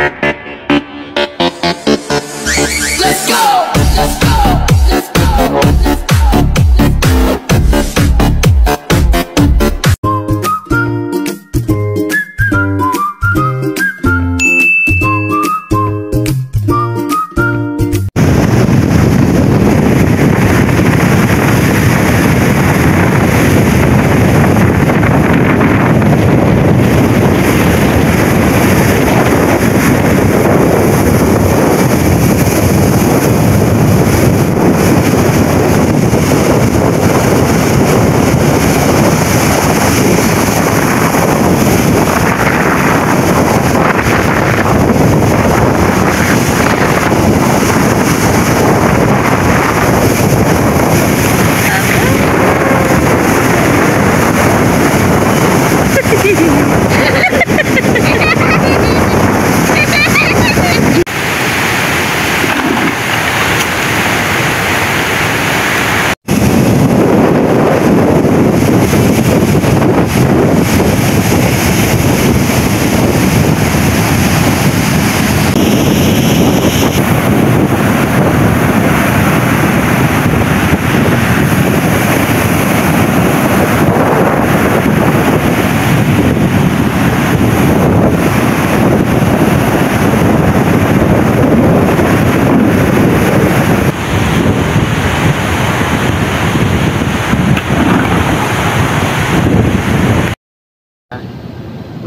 Let's go! Let's go! Let's go!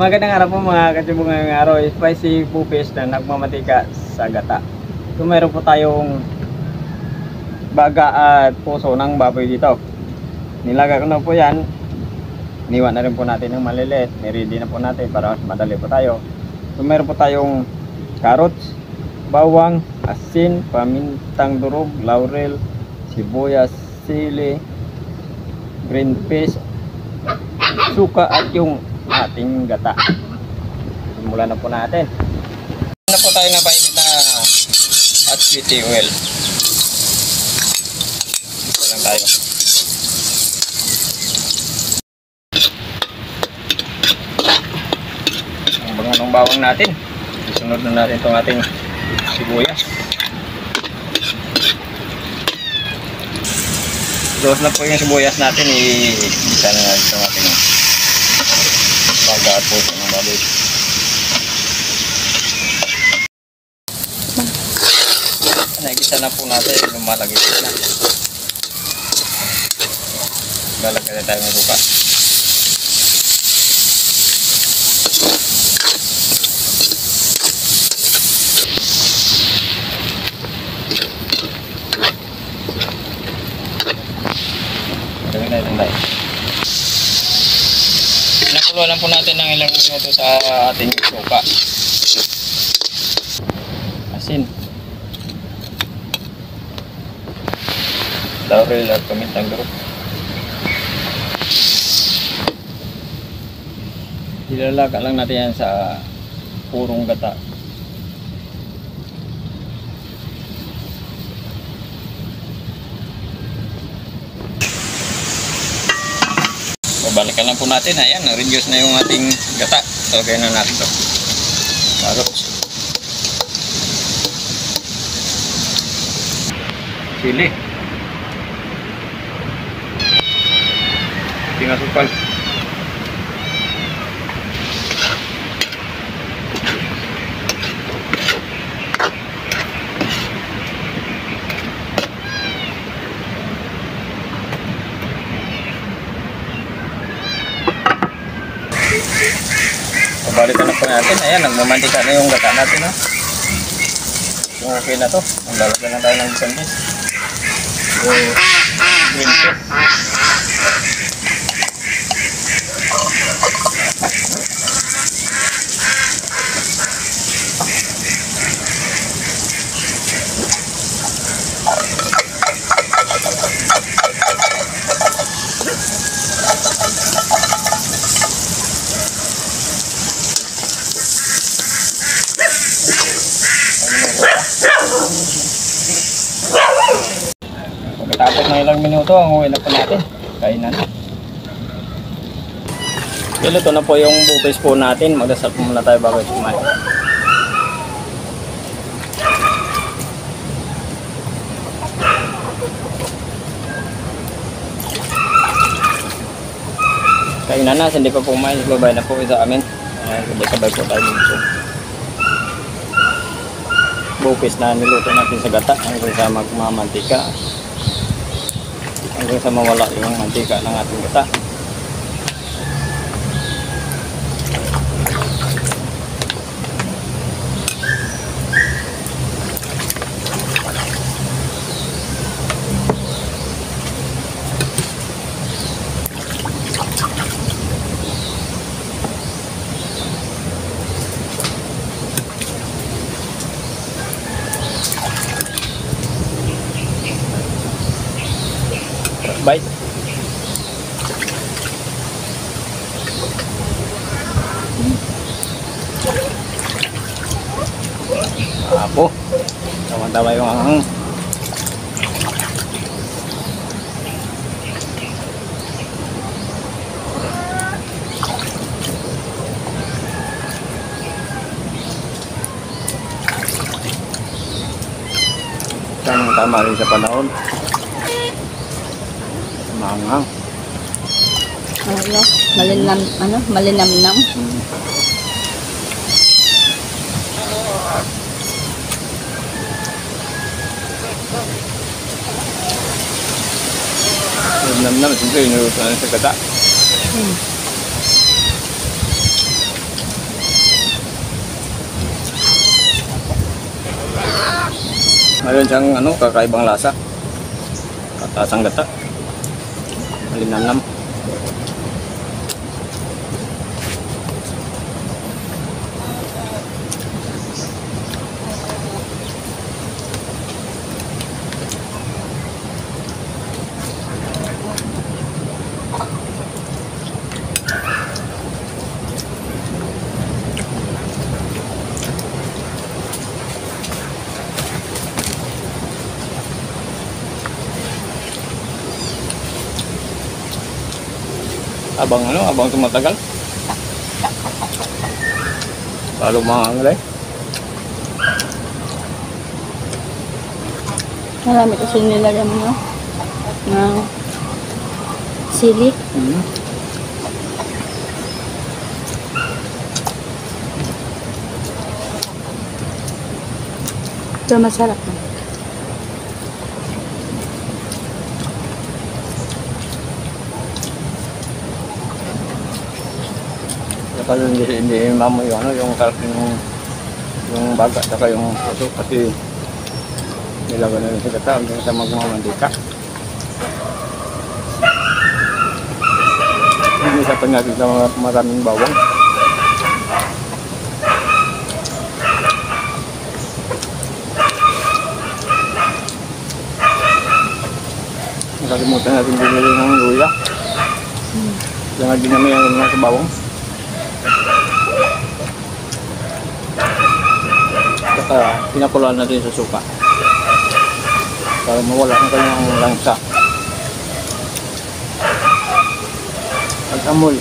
Magandang araw po mga katsibong, ngayong araw spicy pupis na nagmamatika sa gata. So meron po tayong baga at puso ng baboy dito. Nilaga ko na po yan. Niwan na rin po natin ng maliliit. Niready na po natin para mas madali po tayo. So meron po tayong carrots, bawang, asin, pamintang durog, laurel, sibuyas, sili, green peas, suka at yung ating gata. Simulan na po natin. Na po tayo na painit na at sweet oil. Ito lang tayo. Ang bango ng bawang natin. Isunod na natin itong ating sibuyas. Dos na po yung sibuyas natin. Isa na natin itong ating baga at puso ng baboy. Nagisa na po natin, lumalagay na. Lalagay na tayo ng suka. Lagay na ito tayo. Nakulo lang po natin ng ilang minuto sa ating suka. Asin, laurel at pamintang durog. Ilalaga lang natin yan sa purong gata. Balikan lang po natin. Ayan, na-reduce na yung ating gata. Lagay na natin ito. Carrots, sili, tinasukal, balikan na po natin. Ayan, nagmamantika na yung gata natin, no? Yung okay na to. Maglalagay na tayo ng bisandis. Yung green peas. Pagkatapos ng ilang minuto, ang uwi na po natin. Kainan. Luto na po yung bupis po natin. Magdasal po muna tayo bago kumain. nanas, hindi pa po kumain. Babay na po sa amin. Sabay-sabay po tayo magbusog. Bupis na niluto natin sa gata hanggang sa magmamantika. Hanggang sa mawala yung mantika ng ating gata. Bite. Apo. Tama-tama yung anghang. Tama rin sa panahon. Maanghang. Ano? Malinamnam. Malinamnam, siyempre inuruto na sa gata. Mayroon siyang kakaibang lasa. Katasang gata. Malinamnam. Abang tumatagal. Lalo maangalay. Marami kasi nilagyan mo ng sili. Ito masarap na. Saka hindi mamoy yung baga saka yung puso kasi nilagyan na rin sa gata hanggang sa magmamandika. Hindi sa natin sa maraming bawang. Nakalimutan natin bumili ng luya. Jangan dinamay ang mga sa bawang. Saka pinakulaan natin sa suka para mawala ang kanyang langsa at amoy.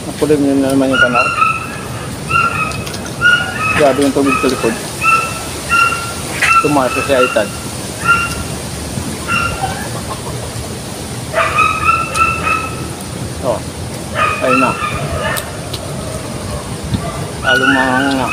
Napulim nyo na naman yung tanaw. Grabe yung tubig sa likod. Tumaas sa iPad. Oh, ayun na. Alumahang na.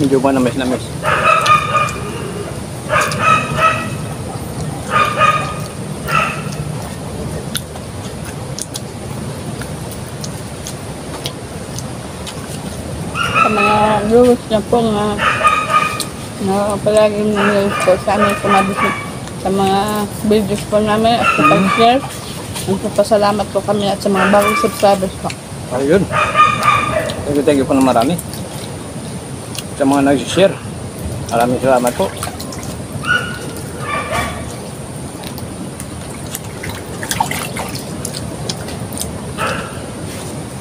Medyo ba na-miss? Sa mga viewers na po na palaging nanonood po sa amin kumabisip sa mga videos po namin at sa pag-share. Nagpapasalamat po kami at sa mga bagong subscribers po. Ayun. Thank you po na marami. sa mga nag-share. Maraming salamat po.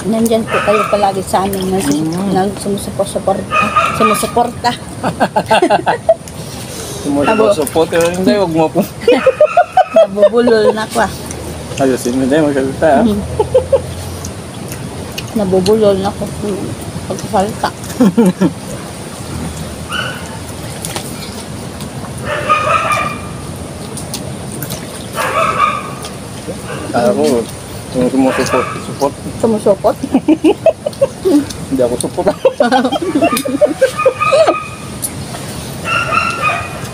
Nandyan po kayo palagi sa amin na sumusuporta. Sumusupot. Hindi, huwag mo po. Nabubulol na ko. Ayusin mo din, magsalita. Nabubulol na ko. Pagkasalita. Kaya ko, yung sumusupot. Support. Sumusupot? Hindi ako support.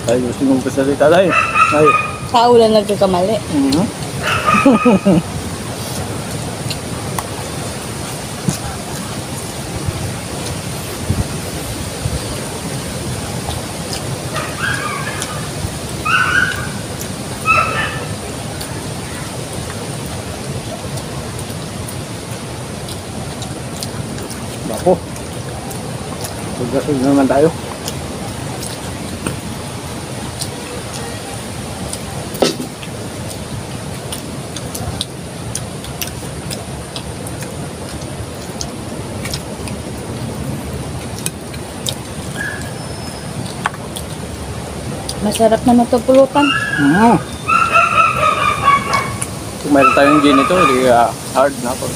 Ayusin mong pasalita tayo. Ay. Tao lang nagkakamali. Bako. Sugasog naman tayo. Masarap naman ito pulutan. Kung mayroon tayong gin ito, hindi hard na ako.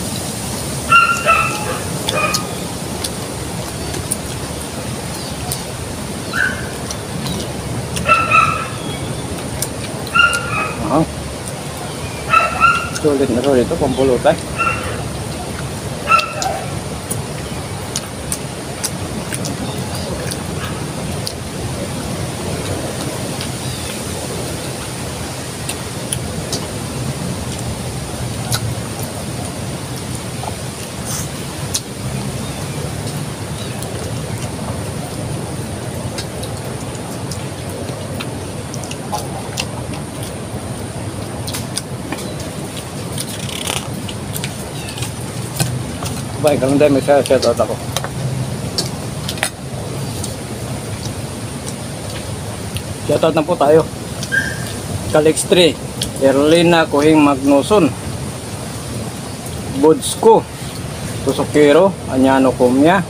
Sulit na sulit ito, pampulutan. Baik, kalau dia saya tahu ako. Shoutout na po tayo. Calix 3, Erlina Kuhing Magnuson, Bodsko, Tusokero, Anyano Kumya,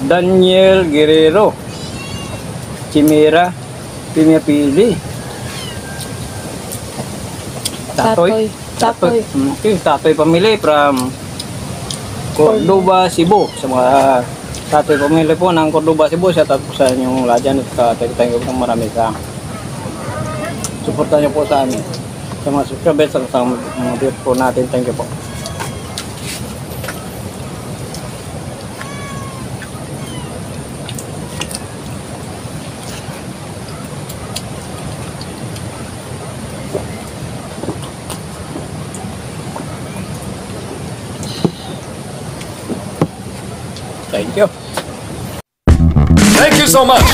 Daniel Guerrero, Chimera, Pimiapili, Tatoy. Tatoy Pamili from Cordoba, Cebu. Sa mga Tatoy Pamili po ng Cordoba, Cebu, shoutout po sa inyong lahat dyan. At thank you po marami sa suporta nyo po sa amin. Sa mga subscribers, sa mga views po natin. Thank you po. Thank you. Thank you so much.